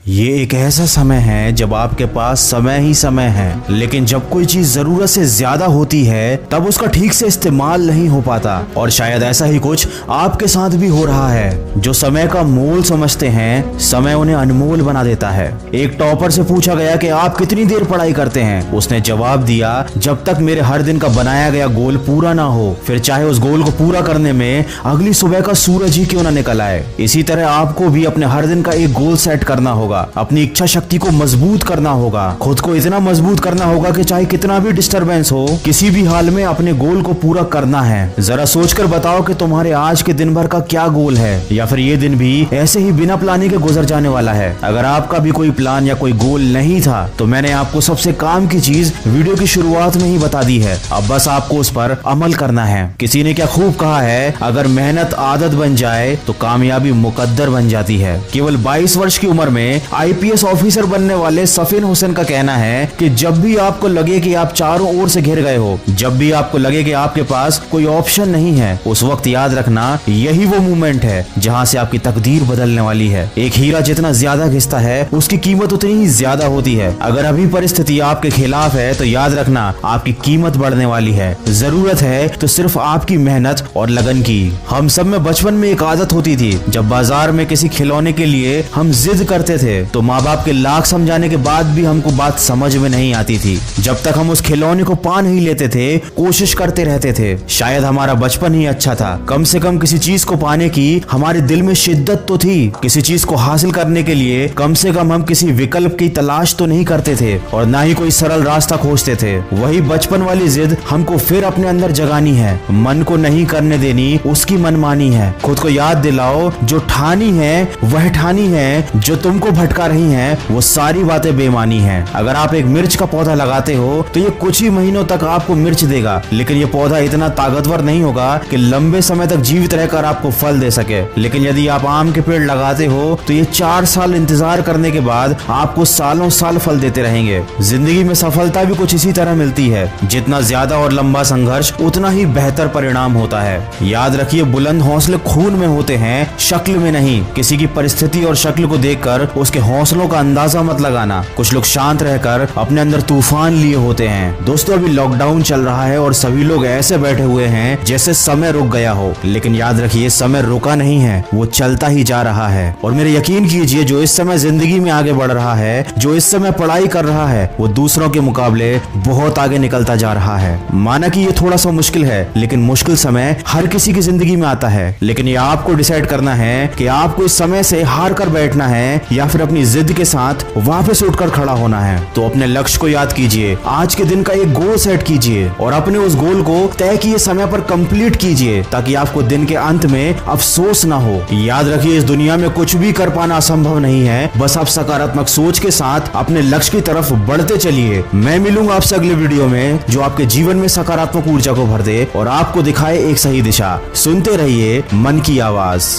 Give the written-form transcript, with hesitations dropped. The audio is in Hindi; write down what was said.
ये एक ऐसा समय है जब आपके पास समय ही समय है, लेकिन जब कोई चीज जरूरत से ज्यादा होती है तब उसका ठीक से इस्तेमाल नहीं हो पाता। और शायद ऐसा ही कुछ आपके साथ भी हो रहा है। जो समय का मोल समझते हैं, समय उन्हें अनमोल बना देता है। एक टॉपर से पूछा गया कि आप कितनी देर पढ़ाई करते हैं। उसने जवाब दिया, जब तक मेरे हर दिन का बनाया गया गोल पूरा ना हो, फिर चाहे उस गोल को पूरा करने में अगली सुबह का सूरज ही क्यों ना निकल आए। इसी तरह आपको भी अपने हर दिन का एक गोल सेट करना होगा, अपनी इच्छा शक्ति को मजबूत करना होगा, खुद को इतना मजबूत करना होगा कि चाहे कितना भी डिस्टरबेंस हो, किसी भी हाल में अपने गोल को पूरा करना है। जरा सोचकर बताओ कि तुम्हारे आज के दिन भर का क्या गोल है, या फिर ये दिन भी ऐसे ही बिना प्लानिंग के गुजर जाने वाला है। अगर आपका भी कोई प्लान या कोई गोल नहीं था तो मैंने आपको सबसे काम की चीज वीडियो की शुरुआत में ही बता दी है। अब बस आपको उस पर अमल करना है। किसी ने क्या खूब कहा है, अगर मेहनत आदत बन जाए तो कामयाबी मुकद्दर बन जाती है। केवल 22 वर्ष की उम्र में आईपीएस ऑफिसर बनने वाले सफीन हुसैन का कहना है कि जब भी आपको लगे कि आप चारों ओर से घिर गए हो, जब भी आपको लगे कि आपके पास कोई ऑप्शन नहीं है, उस वक्त याद रखना यही वो मोमेंट है जहां से आपकी तकदीर बदलने वाली है। एक हीरा जितना ज्यादा घिसता है उसकी कीमत उतनी ही ज्यादा होती है। अगर अभी परिस्थिति आपके खिलाफ है तो याद रखना आपकी कीमत बढ़ने वाली है। जरूरत है तो सिर्फ आपकी मेहनत और लगन की। हम सब में बचपन में एक आदत होती थी, जब बाजार में किसी खिलौने के लिए हम जिद करते थे तो माँ बाप के लाख समझाने के बाद भी हमको बात समझ में नहीं आती थी। जब तक हम उस खिलौने को पा नहीं लेते थे, कोशिश करते रहते थे। शायद हमारा बचपन ही अच्छा था। कम से कम किसी चीज को पाने की हमारे दिल में शिद्दत तो थी। किसी चीज को हासिल करने के लिए कम से कम हम किसी विकल्प की तलाश तो नहीं करते थे, और ना ही कोई सरल रास्ता खोजते थे। वही बचपन वाली जिद हमको फिर अपने अंदर जगानी है। मन को नहीं करने देनी उसकी मनमानी है। खुद को याद दिलाओ, जो ठानी है वह ठानी है, जो तुमको भटका रही हैं वो सारी बातें बेमानी हैं। अगर आप एक मिर्च का पौधा लगाते हो तो ये कुछ ही महीनों तक आपको मिर्च देगा, लेकिन ये पौधा इतना ताकतवर नहीं होगा कि लंबे समय तक जीवित रहकर आपको फल दे सके। लेकिन यदि आप आम के पेड़ लगाते हो तो ये 4 साल इंतजार करने के बाद आपको सालों साल फल देते रहेंगे। जिंदगी में सफलता भी कुछ इसी तरह मिलती है। जितना ज्यादा और लंबा संघर्ष उतना ही बेहतर परिणाम होता है। याद रखिए, बुलंद हौसले खून में होते हैं, शक्ल में नहीं। किसी की परिस्थिति और शक्ल को देखकर उसके हौसलों का अंदाजा मत लगाना। कुछ लोग शांत रहकर अपने अंदर तूफान लिए होते हैं। दोस्तों, अभी लॉकडाउन चल रहा है और सभी लोग ऐसे बैठे हुए हैं जैसे समय रुक गया हो, लेकिन याद रखिए समय रुका नहीं है, वो चलता ही जा रहा है। और मेरे यकीन कीजिए, जो इस समय जिंदगी में आगे बढ़ रहा है, जो इस समय पढ़ाई कर रहा है, वो दूसरों के मुकाबले बहुत आगे निकलता जा रहा है। माना कि ये थोड़ा सा मुश्किल है, लेकिन मुश्किल समय हर किसी की जिंदगी में आता है। लेकिन ये आपको डिसाइड करना है कि आपको इस समय से हार कर बैठना है या फिर अपनी जिद के साथ वापस उठकर खड़ा होना है। तो अपने लक्ष्य को याद कीजिए, आज के दिन का एक गोल सेट कीजिए और अपने उस गोल को तय किए समय पर कंप्लीट कीजिए, ताकि आपको दिन के अंत में अफसोस ना हो। याद रखिए, इस दुनिया में कुछ भी कर पाना असंभव नहीं है। बस आप सकारात्मक सोच के साथ अपने लक्ष्य की तरफ बढ़ते चलिए। मैं मिलूंगा आपसे अगले वीडियो में, जो आपके जीवन में सकारात्मक ऊर्जा को भर दे और आपको दिखाए एक सही दिशा। सुनते रहिए मन की आवाज।